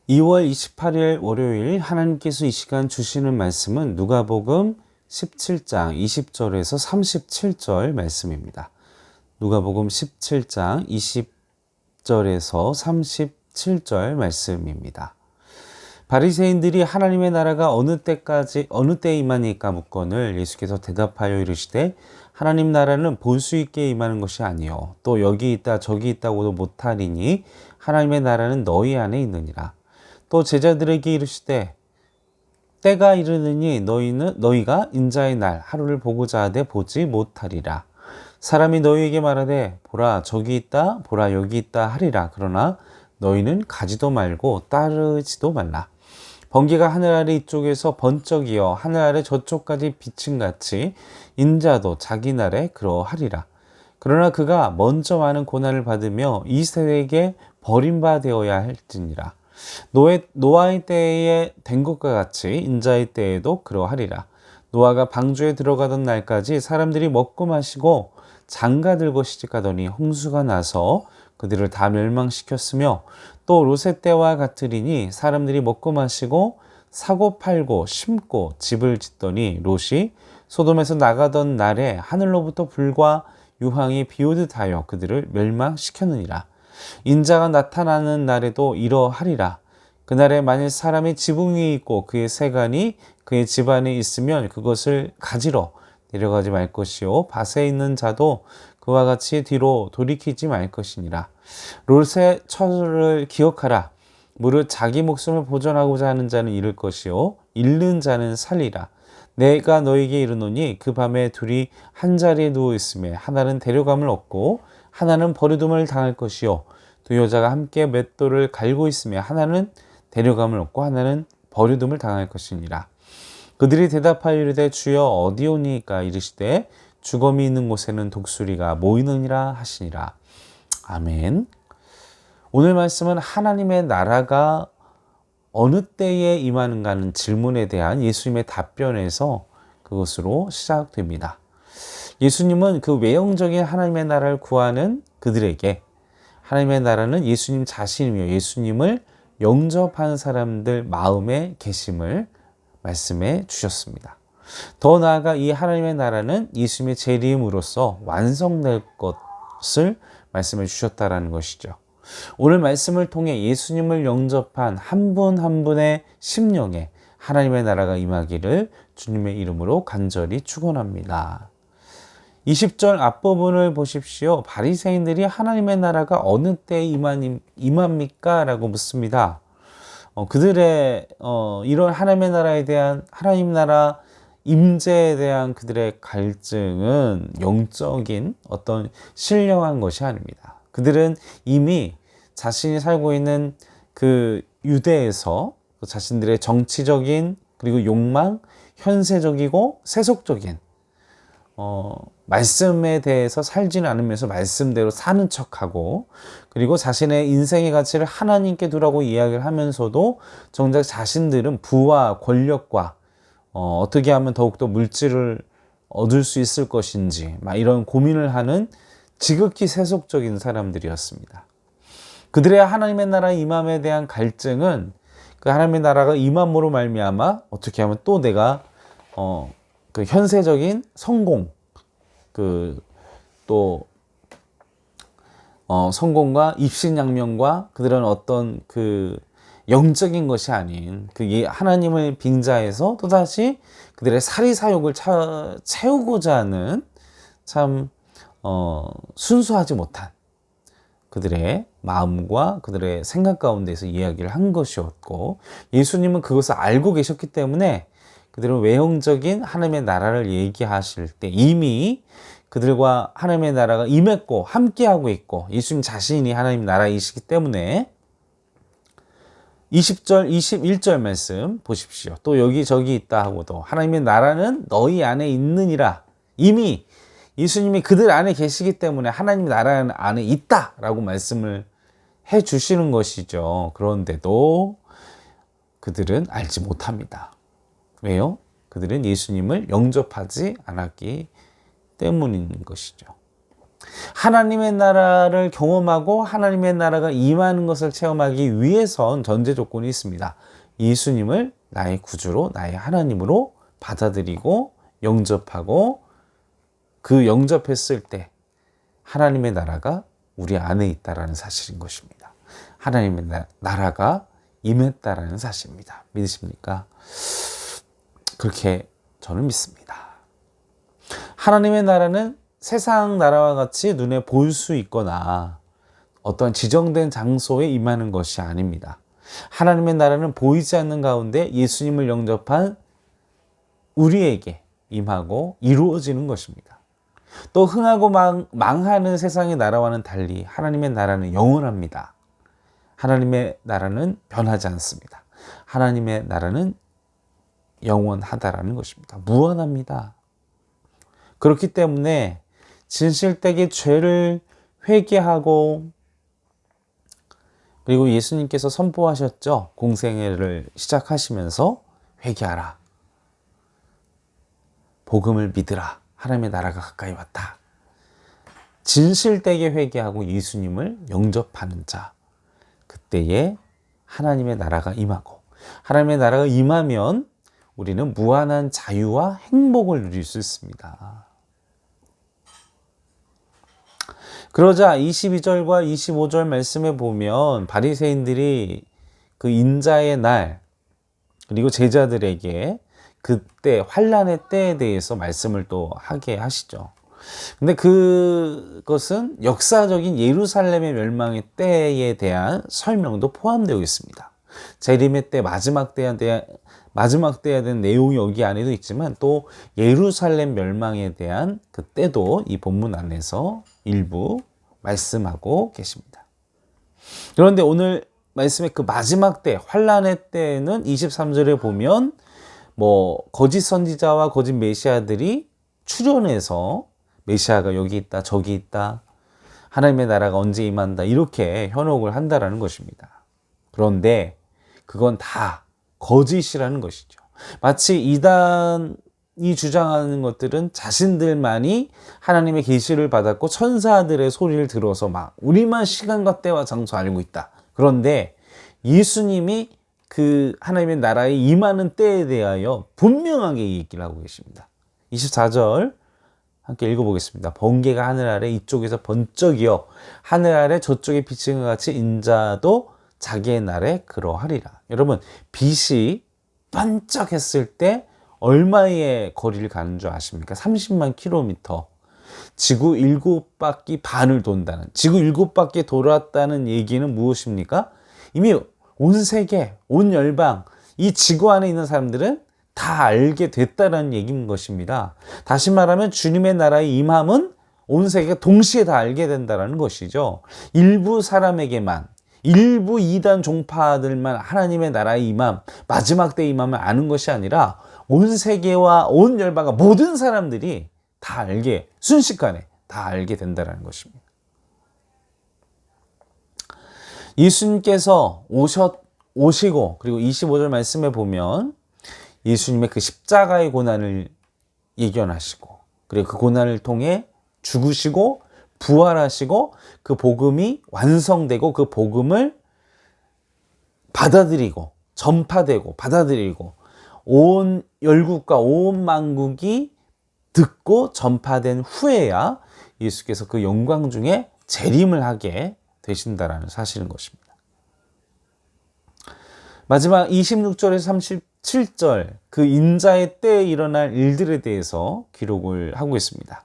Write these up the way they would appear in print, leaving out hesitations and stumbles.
2월 28일 월요일 하나님께서 이 시간 주시는 말씀은 누가복음 17장 20절에서 37절 말씀입니다. 누가복음 17장 20절에서 37절 말씀입니다. 바리새인들이 하나님의 나라가 어느 때에 임하니까 묻거늘 예수께서 대답하여 이르시되 하나님 나라는 볼 수 있게 임하는 것이 아니요 또 여기 있다 저기 있다고도 못하리니 하나님의 나라는 너희 안에 있느니라. 또 제자들에게 이르시되 때가 이르느니 너희가 인자의 날 하루를 보고자 하되 보지 못하리라. 사람이 너희에게 말하되 보라 저기 있다 보라 여기 있다 하리라. 그러나 너희는 가지도 말고 따르지도 말라. 번개가 하늘 아래 이쪽에서 번쩍이어 하늘 아래 저쪽까지 비침같이 인자도 자기 날에 그러하리라. 그러나 그가 먼저 많은 고난을 받으며 이 세대에게 버림받아야 할지니라. 노아의 때에 된 것과 같이 인자의 때에도 그러하리라. 노아가 방주에 들어가던 날까지 사람들이 먹고 마시고 장가들고 시집가더니 홍수가 나서 그들을 다 멸망시켰으며 또 롯의 때와 같으리니 사람들이 먹고 마시고 사고 팔고 심고 집을 짓더니 롯이 소돔에서 나가던 날에 하늘로부터 불과 유황이 비오듯 하여 그들을 멸망시켰느니라. 인자가 나타나는 날에도 이러하리라. 그날에 만일 사람이 지붕 위에 있고 그의 세간이 그의 집안에 있으면 그것을 가지러 내려가지 말 것이요 밭에 있는 자도 그와 같이 뒤로 돌이키지 말 것이니라. 롯의 처를 기억하라. 무릇 자기 목숨을 보존하고자 하는 자는 잃을 것이요 잃는 자는 살리라. 내가 너에게 이르노니 그 밤에 둘이 한 자리에 누워 있음에 하나는 데려감을 얻고 하나는 버려둠을 당할 것이요 두 여자가 함께 맷돌을 갈고 있으며 하나는 데려감을 얻고 하나는 버려둠을 당할 것이니라. 그들이 대답하여 이르되 주여 어디 오니까 이르시되 주검이 있는 곳에는 독수리가 모이느니라 하시니라. 아멘. 오늘 말씀은 하나님의 나라가 어느 때에 임하는가 하는 질문에 대한 예수님의 답변에서 그것으로 시작됩니다. 예수님은 그 외형적인 하나님의 나라를 구하는 그들에게 하나님의 나라는 예수님 자신이며 예수님을 영접한 사람들 마음에 계심을 말씀해 주셨습니다. 더 나아가 이 하나님의 나라는 예수님의 재림으로써 완성될 것을 말씀해 주셨다라는 것이죠. 오늘 말씀을 통해 예수님을 영접한 한 분 한 분의 심령에 하나님의 나라가 임하기를 주님의 이름으로 간절히 축원합니다. 20절 앞부분을 보십시오. 바리새인들이 하나님의 나라가 어느 때에 임합니까? 라고 묻습니다. 그들의 이런 하나님의 나라에 대한 하나님 나라 임재에 대한 그들의 갈증은 영적인 어떤 신령한 것이 아닙니다. 그들은 이미 자신이 살고 있는 그 유대에서 자신들의 정치적인 그리고 욕망, 현세적이고 세속적인 말씀에 대해서 살지는 않으면서 말씀대로 사는 척하고 그리고 자신의 인생의 가치를 하나님께 두라고 이야기를 하면서도 정작 자신들은 부와 권력과 어떻게 하면 더욱더 물질을 얻을 수 있을 것인지 막 이런 고민을 하는 지극히 세속적인 사람들이었습니다. 그들의 하나님의 나라 임함에 대한 갈증은 그 하나님의 나라가 임함으로 말미암아 어떻게 하면 또 내가 그 현세적인 성공 성공과 입신양명과 그들은 어떤 그 영적인 것이 아닌 그 하나님을 빙자해서 또다시 그들의 사리사욕을 채우고자 하는 참 순수하지 못한 그들의 마음과 그들의 생각 가운데서 이야기를 한 것이었고 예수님은 그것을 알고 계셨기 때문에 그들은 외형적인 하나님의 나라를 얘기하실 때 이미 그들과 하나님의 나라가 임했고 함께하고 있고 예수님 자신이 하나님 나라이시기 때문에 20절, 21절 말씀 보십시오. 또 여기저기 있다 하고도 하나님의 나라는 너희 안에 있느니라. 이미 예수님이 그들 안에 계시기 때문에 하나님 나라 안에 있다라고 말씀을 해 주시는 것이죠. 그런데도 그들은 알지 못합니다. 왜요? 그들은 예수님을 영접하지 않았기 때문인 것이죠. 하나님의 나라를 경험하고 하나님의 나라가 임하는 것을 체험하기 위해선 전제 조건이 있습니다. 예수님을 나의 구주로, 나의 하나님으로 받아들이고 영접하고 그 영접했을 때 하나님의 나라가 우리 안에 있다라는 사실인 것입니다. 하나님의 나라가 임했다라는 사실입니다. 믿으십니까? 그렇게 저는 믿습니다. 하나님의 나라는 세상 나라와 같이 눈에 볼 수 있거나 어떤 지정된 장소에 임하는 것이 아닙니다. 하나님의 나라는 보이지 않는 가운데 예수님을 영접한 우리에게 임하고 이루어지는 것입니다. 또 흥하고 망하는 세상의 나라와는 달리 하나님의 나라는 영원합니다. 하나님의 나라는 변하지 않습니다. 하나님의 나라는 영원하다라는 것입니다. 무한합니다. 그렇기 때문에 진실되게 죄를 회개하고 그리고 예수님께서 선포하셨죠. 공생애를 시작하시면서 회개하라. 복음을 믿으라. 하나님의 나라가 가까이 왔다. 진실되게 회개하고 예수님을 영접하는 자. 그때에 하나님의 나라가 임하고 하나님의 나라가 임하면 우리는 무한한 자유와 행복을 누릴 수 있습니다. 그러자 22절과 25절 말씀에 보면 바리새인들이 그 인자의 날 그리고 제자들에게 그때 환난의 때에 대해서 말씀을 또 하게 하시죠. 근데 그것은 역사적인 예루살렘의 멸망의 때에 대한 설명도 포함되어 있습니다. 재림의 때 마지막 때에 대한 내용이 여기 안에도 있지만 또 예루살렘 멸망에 대한 그 때도 이 본문 안에서 일부 말씀하고 계십니다. 그런데 오늘 말씀의 그 마지막 때 환난의 때는 23절에 보면 거짓 선지자와 거짓 메시아들이 출현해서 메시아가 여기 있다 저기 있다 하나님의 나라가 언제 임한다 이렇게 현혹을 한다라는 것입니다. 그런데 그건 다 거짓이라는 것이죠. 마치 이단이 주장하는 것들은 자신들만이 하나님의 계시를 받았고 천사들의 소리를 들어서 우리만 시간과 때와 장소 알고 있다. 그런데 예수님이 그 하나님의 나라에 임하는 때에 대하여 분명하게 얘기를 하고 계십니다. 24절 함께 읽어보겠습니다. 번개가 하늘 아래 이쪽에서 번쩍이어 하늘 아래 저쪽에 비친 것 같이 인자도 자기의 날에 그러하리라. 여러분, 빛이 반짝했을 때 얼마의 거리를 가는 줄 아십니까? 30만 킬로미터. 지구 7바퀴 반을 돈다는, 지구 7바퀴 돌았다는 얘기는 무엇입니까? 이미 온 세계, 온 열방, 이 지구 안에 있는 사람들은 다 알게 됐다는 얘기인 것입니다. 다시 말하면 주님의 나라의 임함은 온 세계가 동시에 다 알게 된다는 것이죠. 일부 사람에게만, 일부 이단 종파들만 하나님의 나라의 임함, 마지막 때 임함을 아는 것이 아니라 온 세계와 온 열방과 모든 사람들이 다 알게, 순식간에 다 알게 된다는 것입니다. 예수님께서 오시고 그리고 25절 말씀에 보면 예수님의 그 십자가의 고난을 예견하시고 그리고 그 고난을 통해 죽으시고 부활하시고 그 복음이 완성되고 그 복음을 받아들이고 전파되고 받아들이고 온 열국과 온 만국이 듣고 전파된 후에야 예수께서 그 영광 중에 재림을 하게 되신다라는 사실인 것입니다. 마지막 26절에서 37절 그 인자의 때에 일어날 일들에 대해서 기록을 하고 있습니다.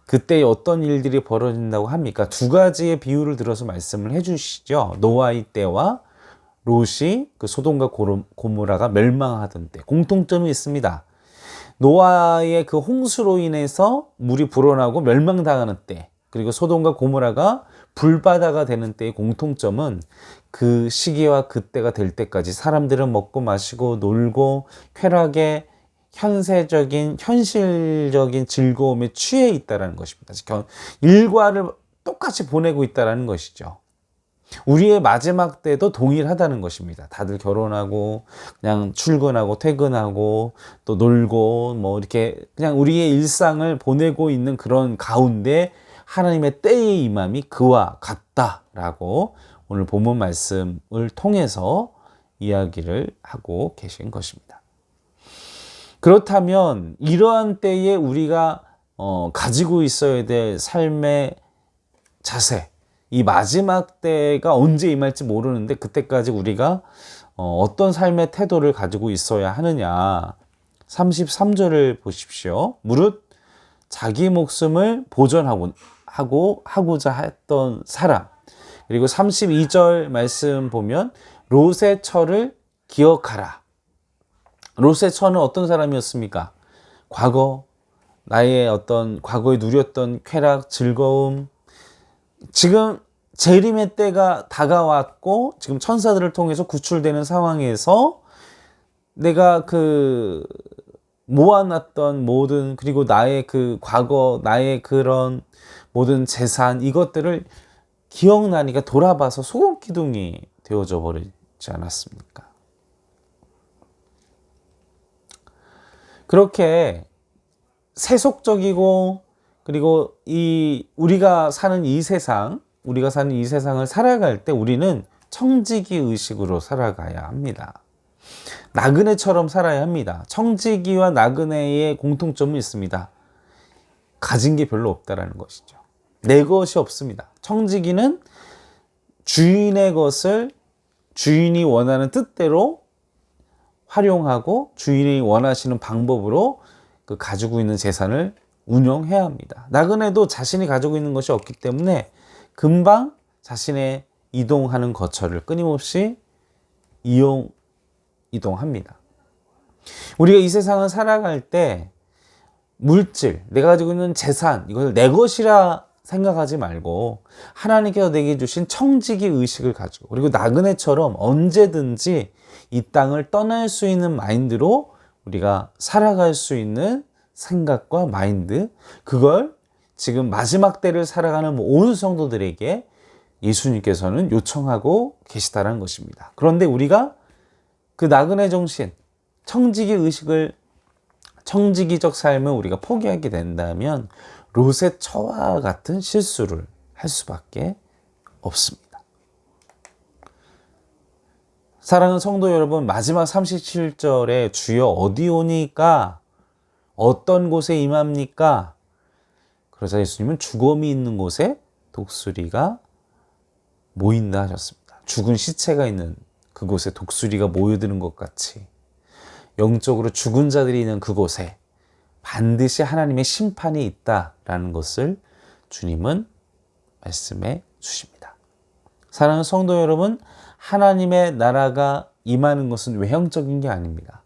그때 어떤 일들이 벌어진다고 합니까? 두 가지의 비유를 들어서 말씀을 해주시죠. 노아의 때와 롯이 그 소돔과 고모라가 멸망하던 때 공통점이 있습니다. 노아의 그 홍수로 인해서 물이 불어나고 멸망당하는 때 그리고 소돔과 고모라가 불바다가 되는 때의 공통점은 그 시기와 그때가 될 때까지 사람들은 먹고 마시고 놀고 쾌락에 현실적인 즐거움에 취해 있다는 것입니다. 일과를 똑같이 보내고 있다는 것이죠. 우리의 마지막 때도 동일하다는 것입니다. 다들 결혼하고 그냥 출근하고 퇴근하고 또 놀고 이렇게 그냥 우리의 일상을 보내고 있는 그런 가운데 하나님의 때의 임함이 그와 같다라고 오늘 본문 말씀을 통해서 이야기를 하고 계신 것입니다. 그렇다면 이러한 때에 우리가 가지고 있어야 될 삶의 자세, 이 마지막 때가 언제 임할지 모르는데 그때까지 우리가 어떤 삶의 태도를 가지고 있어야 하느냐. 33절을 보십시오. 무릇 자기 목숨을 보존하고자 했던 사람. 그리고 32절 말씀 보면 롯의 처를 기억하라. 롯의 처는 어떤 사람이었습니까? 나의 어떤 과거에 누렸던 쾌락, 즐거움, 지금 재림의 때가 다가왔고 지금 천사들을 통해서 구출되는 상황에서 내가 모아놨던 모든, 그리고 나의 과거, 나의 그런 모든 재산, 이것들을 기억나니까 돌아봐서 소금기둥이 되어져 버리지 않았습니까? 그렇게 세속적이고, 그리고 우리가 사는 이 세상을 살아갈 때 우리는 청지기 의식으로 살아가야 합니다. 나그네처럼 살아야 합니다. 청지기와 나그네의 공통점이 있습니다. 가진 게 별로 없다라는 것이죠. 내 것이 없습니다. 청지기는 주인의 것을 주인이 원하는 뜻대로 활용하고 주인이 원하시는 방법으로 가지고 있는 재산을 운영해야 합니다. 나그네도 자신이 가지고 있는 것이 없기 때문에 금방 자신의 이동하는 거처를 끊임없이 이동합니다. 우리가 이 세상을 살아갈 때 물질, 내가 가지고 있는 재산, 이것을 내 것이라 생각하지 말고 하나님께서 내게 주신 청지기 의식을 가지고, 그리고 나그네처럼 언제든지 이 땅을 떠날 수 있는 마인드로 우리가 살아갈 수 있는 생각과 마인드, 그걸 지금 마지막 때를 살아가는 온 성도들에게 예수님께서는 요청하고 계시다는 것입니다. 그런데 우리가 그 나그네 정신, 청지기 의식을, 청지기적 삶을 우리가 포기하게 된다면 롯의 처와 같은 실수를 할 수밖에 없습니다. 사랑하는 성도 여러분, 마지막 37절에 주여 어디 오니까, 어떤 곳에 임합니까? 그러자 예수님은 죽음이 있는 곳에 독수리가 모인다 하셨습니다. 죽은 시체가 있는 그곳에 독수리가 모여드는 것 같이 영적으로 죽은 자들이 있는 그곳에 반드시 하나님의 심판이 있다라는 것을 주님은 말씀해 주십니다. 사랑하는 성도 여러분, 하나님의 나라가 임하는 것은 외형적인 게 아닙니다.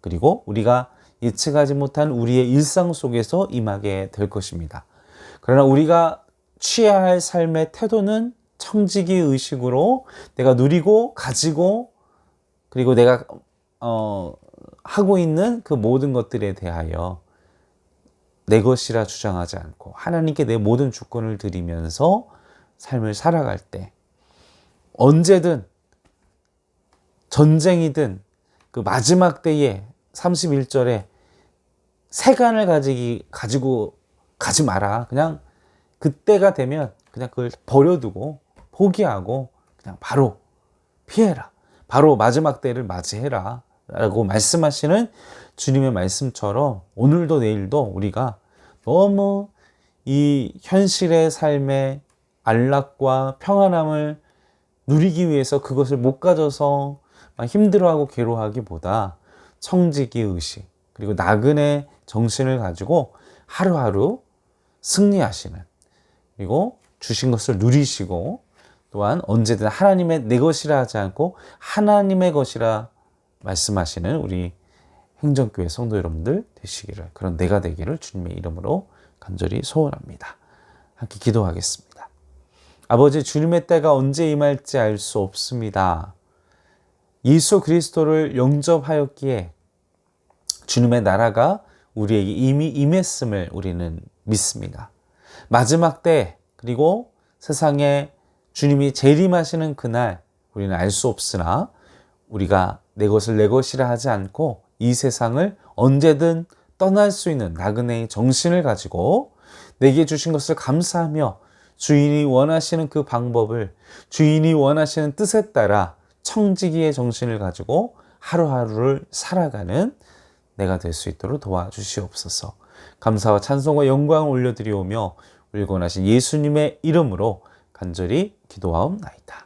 그리고 우리가 예측하지 못한 우리의 일상 속에서 임하게 될 것입니다. 그러나 우리가 취해야 할 삶의 태도는 청지기 의식으로 내가 누리고 가지고, 그리고 내가 하고 있는 그 모든 것들에 대하여 내 것이라 주장하지 않고 하나님께 내 모든 주권을 드리면서 삶을 살아갈 때, 언제든 전쟁이든 그 마지막 때에 31절에 세간을 가지고 가지 마라. 그냥 그때가 되면 그냥 그걸 버려두고 포기하고 그냥 바로 피해라. 바로 마지막 때를 맞이해라 라고 말씀하시는 주님의 말씀처럼 오늘도 내일도 우리가 너무 이 현실의 삶의 안락과 평안함을 누리기 위해서 그것을 못 가져서 힘들어하고 괴로워하기보다 청지기 의식, 그리고 나그네 정신을 가지고 하루하루 승리하시는, 그리고 주신 것을 누리시고 또한 언제든 하나님의 내 것이라 하지 않고 하나님의 것이라 말씀하시는 우리 행정교회 성도 여러분들 되시기를, 그런 내가 되기를 주님의 이름으로 간절히 소원합니다. 함께 기도하겠습니다. 아버지, 주님의 때가 언제 임할지 알 수 없습니다. 예수 그리스도를 영접하였기에 주님의 나라가 우리에게 이미 임했음을 우리는 믿습니다. 마지막 때, 그리고 세상에 주님이 재림하시는 그날 우리는 알 수 없으나 우리가 내 것을 내 것이라 하지 않고 이 세상을 언제든 떠날 수 있는 나그네의 정신을 가지고 내게 주신 것을 감사하며 주인이 원하시는 그 방법을, 주인이 원하시는 뜻에 따라 청지기의 정신을 가지고 하루하루를 살아가는 내가 될 수 있도록 도와주시옵소서. 감사와 찬송과 영광을 올려드리오며 우리 권하신 예수님의 이름으로 간절히 기도하옵나이다.